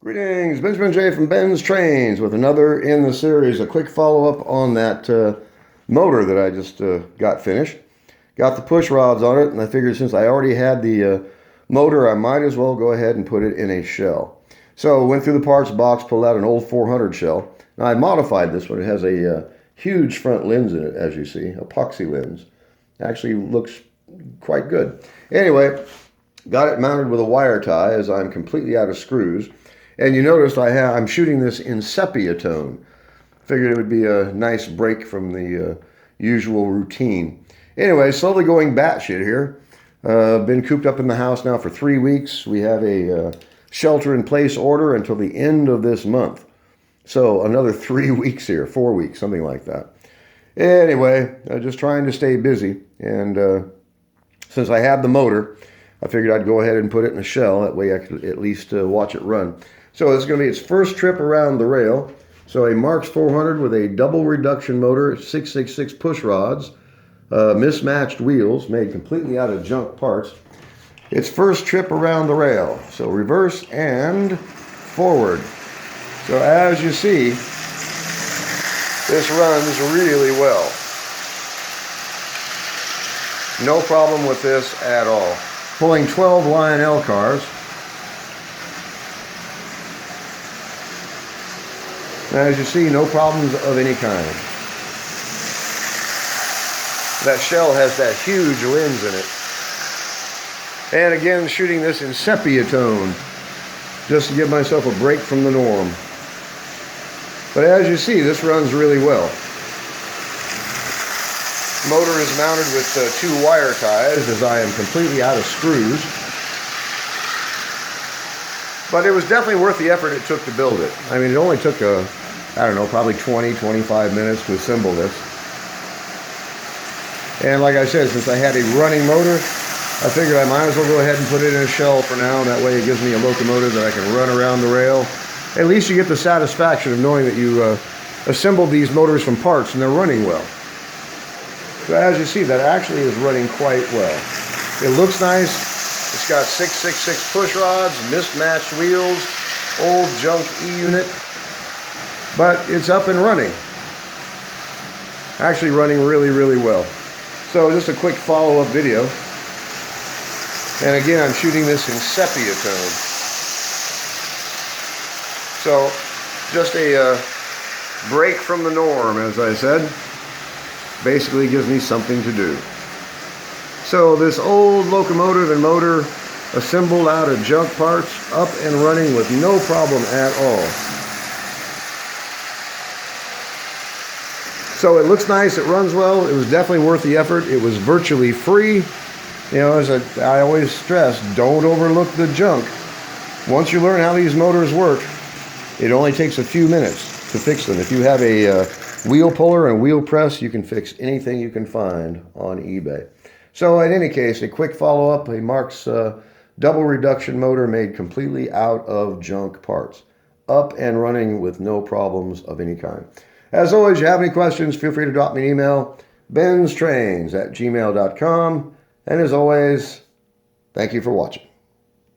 Greetings, Benjamin J from BENZTRAINZ with another in the series, a quick follow-up on that motor that I just got finished. Got the push rods on it, and I figured since I already had the motor, I might as well go ahead and put it in a shell. So went through the parts box, pulled out an old 400 shell. Now I modified this one. It has a huge front lens in it, as you see, epoxy lens. Actually looks quite good. Anyway, got it mounted with a wire tie as I'm completely out of screws. And you notice I'm shooting this in sepia tone. Figured it would be a nice break from the usual routine. Anyway, slowly going batshit here. Been cooped up in the house now for 3 weeks. We have a shelter-in-place order until the end of this month. So another 3 weeks here, 4 weeks, something like that. Anyway, just trying to stay busy. And since I have the motor, I figured I'd go ahead and put it in a shell. That way I could at least watch it run. So this is going to be its first trip around the rail. So a Marx 400 with a double reduction motor, 666 push rods, mismatched wheels made completely out of junk parts. Its first trip around the rail. So reverse and forward. So as you see, this runs really well. No problem with this at all. Pulling 12 Lionel cars. As you see, no problems of any kind. That shell has that huge lens in it. And again, shooting this in sepia tone, just to give myself a break from the norm. But as you see, this runs really well. Motor is mounted with 2 wire ties, as I am completely out of screws. But it was definitely worth the effort it took to build it. I mean, it only took I don't know, probably 20, 25 minutes to assemble this. And like I said, since I had a running motor, I figured I might as well go ahead and put it in a shell for now. And that way it gives me a locomotive that I can run around the rail. At least you get the satisfaction of knowing that you assembled these motors from parts and they're running well. So as you see, that actually is running quite well. It looks nice. It's got 666 push rods, mismatched wheels, old junk E-unit. But it's up and running. Actually running really, really well. So just a quick follow-up video. And again, I'm shooting this in sepia tone. So just a break from the norm, as I said. Basically gives me something to do. So this old locomotive and motor assembled out of junk parts, up and running with no problem at all. So it looks nice, it runs well, it was definitely worth the effort. It was virtually free. You know, as I always stress, don't overlook the junk. Once you learn how these motors work, it only takes a few minutes to fix them. If you have a wheel puller and wheel press, you can fix anything you can find on eBay. So in any case, a quick follow-up, a Marx double reduction motor made completely out of junk parts. Up and running with no problems of any kind. As always, if you have any questions, feel free to drop me an email, BENZTRAINZ@gmail.com. And as always, thank you for watching.